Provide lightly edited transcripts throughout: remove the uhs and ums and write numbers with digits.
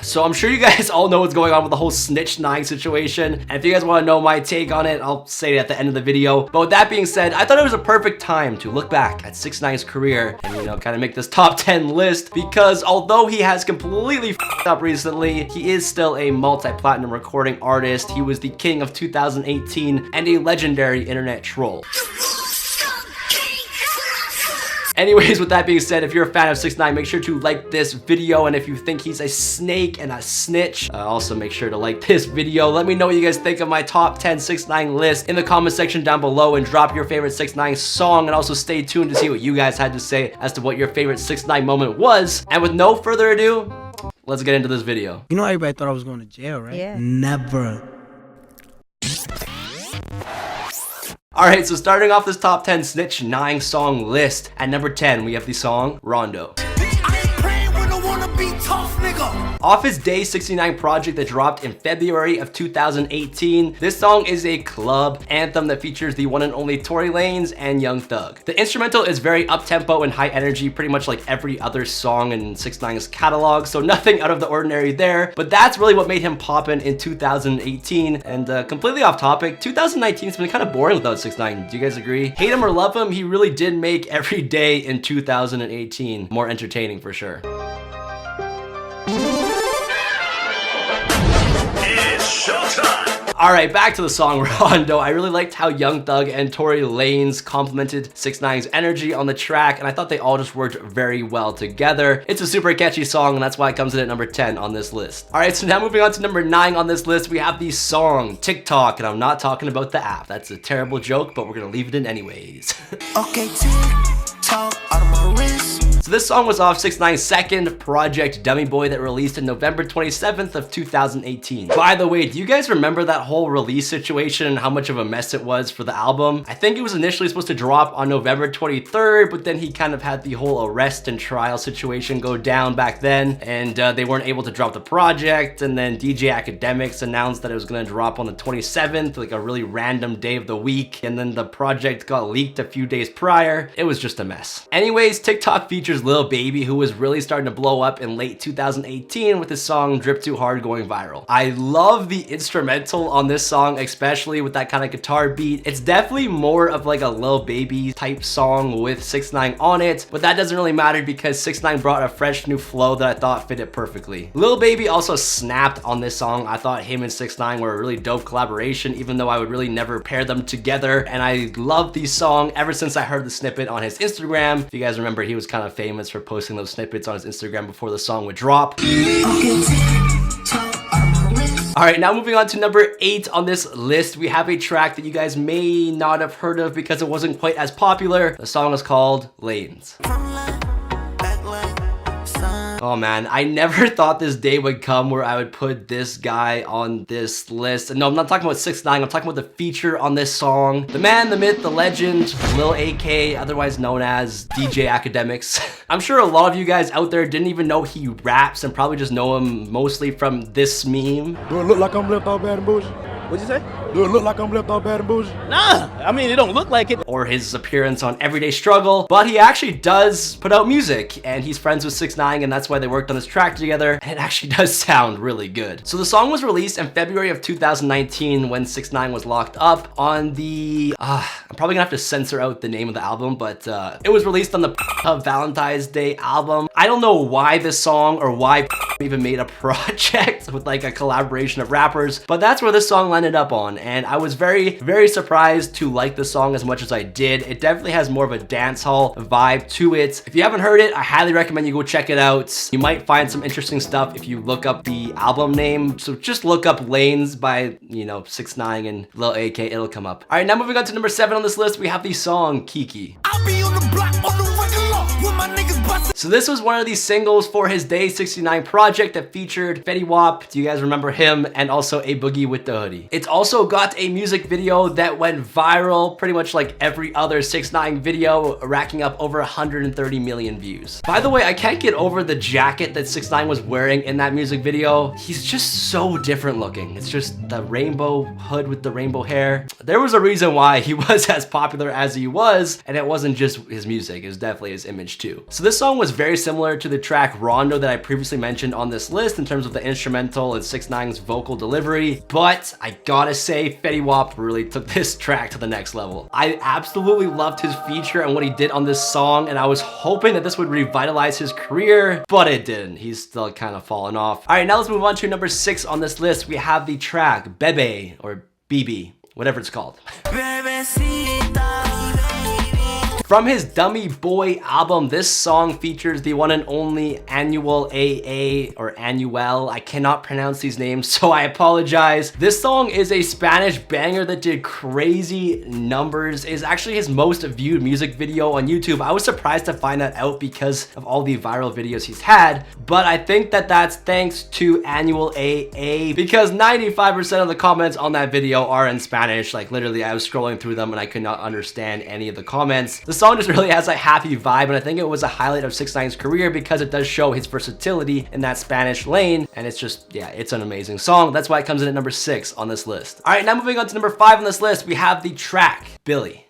So I'm sure you guys all know what's going on with the whole Snitch9ine situation, and if you guys want to know my take on it, I'll say it at the end of the video. But with that being said, I thought it was a perfect time to look back at 6ix9ine's career and, you know, kind of make this top 10 list, because although he has completely f***ed up recently, he is still a multi-platinum recording artist. He was the king of 2018 and a legendary internet troll. Anyways, with that being said, if you're a fan of 6ix9ine, make sure to like this video, and if you think he's a snake and a snitch, also make sure to like this video. Let me know what you guys think of my top 10 6ix9ine list in the comment section down below, and drop your favorite 6ix9ine song, and also stay tuned to see what you guys had to say as to what your favorite 6ix9ine moment was. And with no further ado, let's get into this video. You know everybody thought I was going to jail, right? Yeah. Never. Alright, so starting off this top 10 Snitch9ine song list, at number 10 we have the song Rondo. Off his Day 69 project that dropped in February of 2018, this song is a club anthem that features the one and only Tory Lanez and Young Thug. The instrumental is very up-tempo and high energy, pretty much like every other song in 6ix9ine's catalog, so nothing out of the ordinary there, but that's really what made him poppin' in 2018. And completely off topic, 2019's been kind of boring without 6ix9ine. Do you guys agree? Hate him or love him, he really did make every day in 2018 more entertaining for sure. Alright, back to the song Rondo. I really liked how Young Thug and Tory Lanez complemented 6ix9ine's energy on the track, and I thought they all just worked very well together. It's a super catchy song, and that's why it comes in at number 10 on this list. Alright, so now moving on to number 9 on this list, we have the song TikTok, and I'm not talking about the app. That's a terrible joke, but we're gonna leave it in anyways. Okay, TikTok out of my wrist. So this song was off 6ix9ine's second project, Dummy Boy, that released in November 27th of 2018. By the way, do you guys remember that whole release situation and how much of a mess it was for the album? I think it was initially supposed to drop on November 23rd, but then he kind of had the whole arrest and trial situation go down back then, and they weren't able to drop the project, and then DJ Academics announced that it was gonna drop on the 27th, like a really random day of the week, and then the project got leaked a few days prior. It was just a mess. Anyways, TikTok features Lil Baby, who was really starting to blow up in late 2018 with his song Drip Too Hard going viral. I love the instrumental on this song, especially with that kind of guitar beat. It's definitely more of like a Lil Baby type song with 6ix9ine on it, but that doesn't really matter because 6ix9ine brought a fresh new flow that I thought fit it perfectly. Lil Baby also snapped on this song. I thought him and 6ix9ine were a really dope collaboration, even though I would really never pair them together, and I love the song ever since I heard the snippet on his Instagram. If you guys remember, he was kind of famous for posting those snippets on his Instagram before the song would drop. Alright, now moving on to number 8 on this list, we have a track that you guys may not have heard of because it wasn't quite as popular. The song is called LANEZ. Oh man, I never thought this day would come where I would put this guy on this list. No, I'm not talking about 6ix9ine, I'm talking about the feature on this song. The man, the myth, the legend, Lil AK, otherwise known as DJ Academics. I'm sure a lot of you guys out there didn't even know he raps and probably just know him mostly from this meme. Do it look like I'm left out bad and bougie? What'd you say? Do it look like I'm left out bad and bougie? Nah, I mean, it don't look like it. Or his appearance on Everyday Struggle, but he actually does put out music, and he's friends with 6ix9ine, and that's why they worked on this track together, and it actually does sound really good. So the song was released in February of 2019 when 6ix9ine was locked up on the, I'm probably gonna have to censor out the name of the album, but it was released on the Valentine's Day album. I don't know why this song or why even made a project with like a collaboration of rappers, but that's where this song landed up on, and I was very, very surprised to like the song as much as I did. It definitely has more of a dancehall vibe to it. If you haven't heard it, I highly recommend you go check it out. You might find some interesting stuff if you look up the album name, so just look up LANEZ by, you know, 6ix9ine and Lil AK, it'll come up. Alright, now moving on to number 7 on this list, we have the song KEKE. I'll be on the block on the regular with my niggas bustin'. So this was one of these singles for his Day 69 project that featured FETTY. Do you guys remember him? And also A Boogie with the Hoodie. FETTY. It's also got a music video that went viral pretty much like every other 6ix9ine video, racking up over 130 million views. By the way, I can't get over the jacket that 6ix9ine was wearing in that music video. He's just so different looking. It's just the rainbow hood with the rainbow hair. There was a reason why he was as popular as he was, and it wasn't just his music, it was definitely his image too. So this song was very similar to the track Rondo that I previously mentioned on this list in terms of the instrumental and 6ix9ine's vocal delivery, but I gotta say Fetty Wap really took this track to the next level. I absolutely loved his feature and what he did on this song, and I was hoping that this would revitalize his career, but it didn't. He's still kind of falling off. All right, now let's move on to number 6 on this list. We have the track Bebe or BB, whatever it's called. From his Dummy Boy album, this song features the one and only Annual AA or Annuel. I cannot pronounce these names, so I apologize. This song is a Spanish banger that did crazy numbers. It is actually his most viewed music video on YouTube. I was surprised to find that out because of all the viral videos he's had, but I think that that's thanks to Annual AA because 95% of the comments on that video are in Spanish. Like literally, I was scrolling through them and I could not understand any of the comments. The song just really has a happy vibe, and I think it was a highlight of 6ix9ine's career because it does show his versatility in that Spanish lane, and it's just, yeah, it's an amazing song. That's why it comes in at number 6 on this list. All right, now moving on to number 5 on this list, we have the track Billy.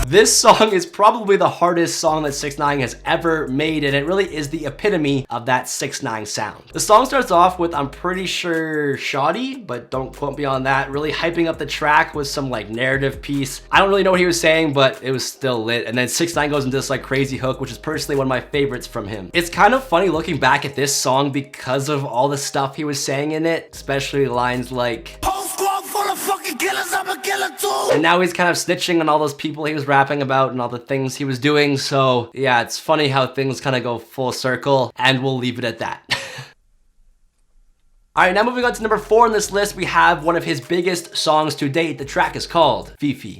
This song is probably the hardest song that 6ix9ine has ever made, and it really is the epitome of that 6ix9ine sound. The song starts off with, I'm pretty sure, shoddy, but don't quote me on that, really hyping up the track with some like narrative piece. I don't really know what he was saying, but it was still lit. And then 6ix9ine goes into this like crazy hook, which is personally one of my favorites from him. It's kind of funny looking back at this song because of all the stuff he was saying in it, especially lines like, and now he's kind of snitching on all those people he was rapping about and all the things he was doing. So yeah, it's funny how things kind of go full circle, and we'll leave it at that. All right, now moving on to number 4 on this list, we have one of his biggest songs to date. The track is called FEFE.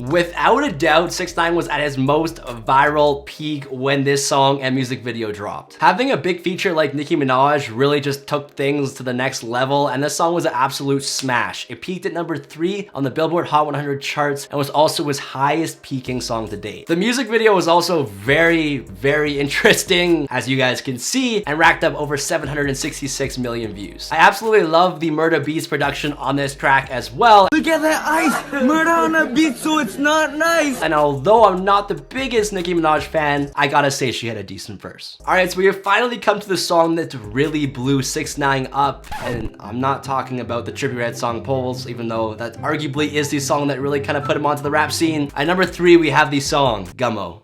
Without a doubt, 6ix9ine was at his most viral peak when this song and music video dropped. Having a big feature like Nicki Minaj really just took things to the next level, and this song was an absolute smash. It peaked at number 3 on the Billboard Hot 100 charts and was also his highest peaking song to date. The music video was also very, very interesting, as you guys can see, and racked up over 766 million views. I absolutely love the MURDA Beatz production on this track as well. Look at that ice! MURDA on a beat, so it's not nice! And although I'm not the biggest Nicki Minaj fan, I gotta say she had a decent verse. Alright, so we have finally come to the song that really blew 6ix9ine up, and I'm not talking about the Trippie Redd song Poles, even though that arguably is the song that really kind of put him onto the rap scene. At number 3, we have the song Gummo.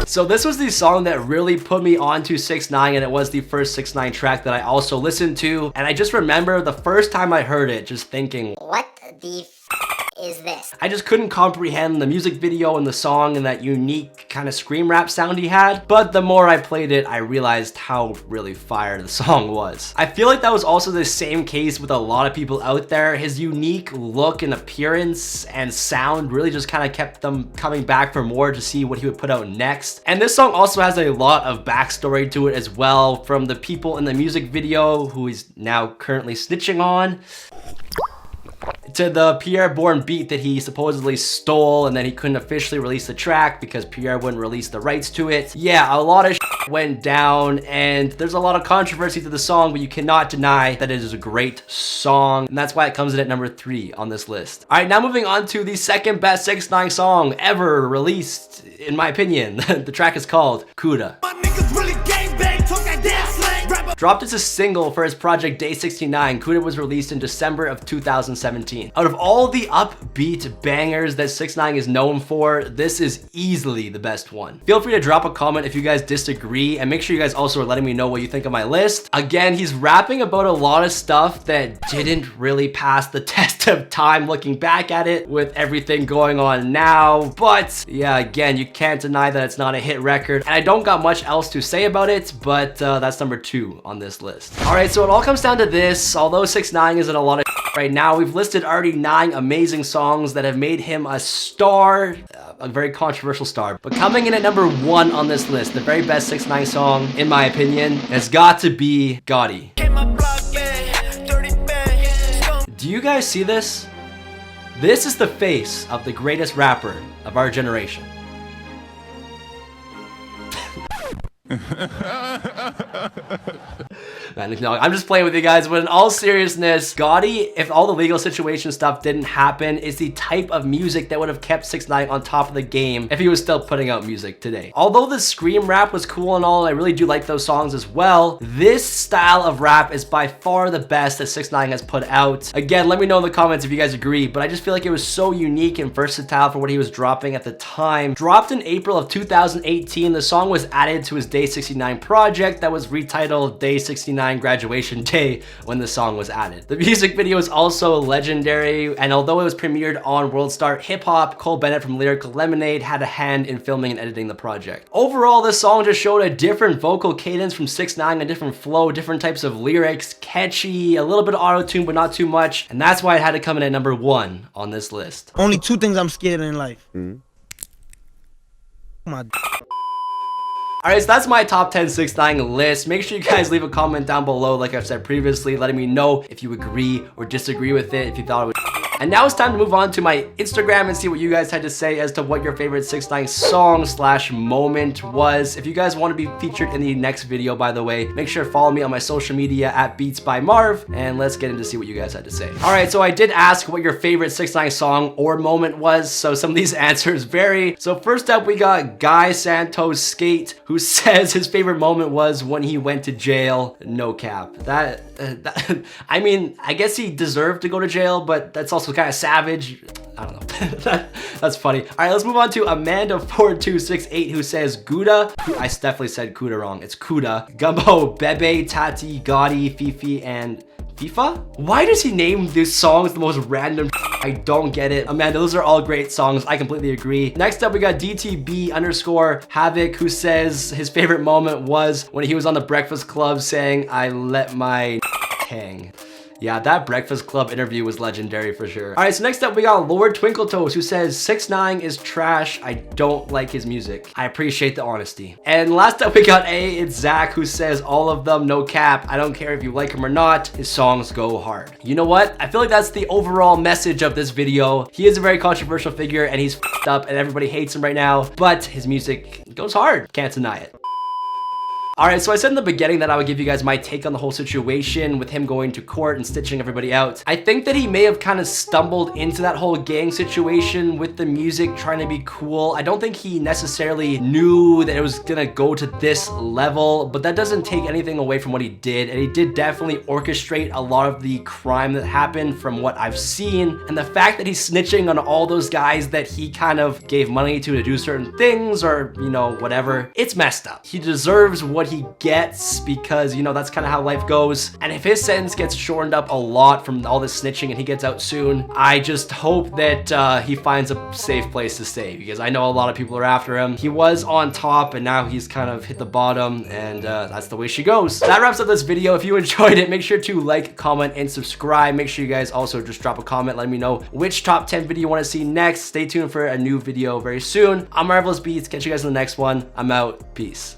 So this was the song that really put me onto 6ix9ine, and it was the first 6ix9ine track that I also listened to. And I just remember the first time I heard it, just thinking, what the is this? I just couldn't comprehend the music video and the song and that unique kind of scream rap sound he had. But the more I played it, I realized how really fire the song was. I feel like that was also the same case with a lot of people out there. His unique look and appearance and sound really just kind of kept them coming back for more to see what he would put out next. And this song also has a lot of backstory to it as well, from the people in the music video who he's now currently snitching on, to the Pierre Bourne beat that he supposedly stole, and then he couldn't officially release the track because Pierre wouldn't release the rights to it. Yeah, a lot of went down, and there's a lot of controversy to the song, but you cannot deny that it is a great song, and that's why it comes in at number 3 on this list. All right, now moving on to the second best 6ix9ine song ever released, in my opinion. The track is called KOODA. Dropped as a single for his project Day 69, KOODA was released in December of 2017. Out of all the upbeat bangers that 6ix9ine is known for, this is easily the best one. Feel free to drop a comment if you guys disagree, and make sure you guys also are letting me know what you think of my list. Again, he's rapping about a lot of stuff that didn't really pass the test of time looking back at it with everything going on now. But yeah, again, you can't deny that it's not a hit record, and I don't got much else to say about it, but that's number 2 on this list. All right, so it all comes down to this. Although 6ix9ine is in a lot of Right now, we've listed already 9 amazing songs that have made him a star, a very controversial star. But coming in at number 1 on this list, the very best 6ix9ine song, in my opinion, has got to be GOTTI. Do you guys see this? This is the face of the greatest rapper of our generation. Man, no, I'm just playing with you guys, but in all seriousness, GOTTI, if all the legal situation stuff didn't happen, is the type of music that would have kept 6ix9ine on top of the game if he was still putting out music today. Although the scream rap was cool and all, I really do like those songs as well, this style of rap is by far the best that 6ix9ine has put out. Again, let me know in the comments if you guys agree, but I just feel like it was so unique and versatile for what he was dropping at the time. Dropped in April of 2018, the song was added to his Day 69 project that was retitled Day 69 Graduation Day when the song was added. The music video is also legendary, and although it was premiered on World Star Hip Hop, Cole Bennett from Lyrical Lemonade had a hand in filming and editing the project. Overall, this song just showed a different vocal cadence from 6ix9ine, a different flow, different types of lyrics, catchy, a little bit of auto-tune but not too much, and that's why it had to come in at number 1 on this list. Only 2 things I'm scared in life. My Alright, so that's my top 10 6ix9ine list. Make sure you guys leave a comment down below, like I've said previously, letting me know if you agree or disagree with it, if you thought it would. And now it's time to move on to my Instagram and see what you guys had to say as to what your favorite 6ix9ine song / moment was. If you guys want to be featured in the next video, by the way, make sure to follow me on my social media at Beatz by Marv, and let's get into see what you guys had to say. Alright, so I did ask what your favorite 6ix9ine song or moment was, so some of these answers vary. So first up, we got Guy Santos Skate, who says his favorite moment was when he went to jail. No cap. I mean, I guess he deserved to go to jail, but that's also kind of savage. I don't know. That's funny. All right, let's move on to Amanda4268, who says GOTTI. I definitely said KOODA wrong. It's KOODA. Gumbo, Bebe, Tati, GOTTI, FEFE, and FIFA? Why does he name these songs the most random? I don't get it. Amanda, those are all great songs. I completely agree. Next up, we got DTB_Havoc, who says his favorite moment was when he was on the Breakfast Club saying, "I let my hang." Yeah, that Breakfast Club interview was legendary for sure. All right, so next up we got Lord Twinkletoes, who says 6ix9ine is trash. I don't like his music. I appreciate the honesty. And last up we got it's Zach, who says all of them, no cap. I don't care if you like him or not. His songs go hard. You know what? I feel like that's the overall message of this video. He is a very controversial figure and he's f***ed up and everybody hates him right now, but his music goes hard. Can't deny it. Alright, so I said in the beginning that I would give you guys my take on the whole situation with him going to court and stitching everybody out. I think that he may have kind of stumbled into that whole gang situation with the music trying to be cool. I don't think he necessarily knew that it was gonna go to this level, but that doesn't take anything away from what he did. And he did definitely orchestrate a lot of the crime that happened from what I've seen. And the fact that he's snitching on all those guys that he kind of gave money to do certain things or, you know, whatever, it's messed up. He deserves what he gets because, you know, that's kind of how life goes. And if his sentence gets shortened up a lot from all this snitching and he gets out soon, I just hope that he finds a safe place to stay, because I know a lot of people are after him. He was on top and now he's kind of hit the bottom, and that's the way she goes. That wraps up this video. If you enjoyed it, make sure to like, comment, and subscribe. Make sure you guys also just drop a comment letting me know which top 10 video you want to see next. Stay tuned for a new video very soon. I'm Marvellous Beatz. Catch you guys in the next one. I'm out. Peace.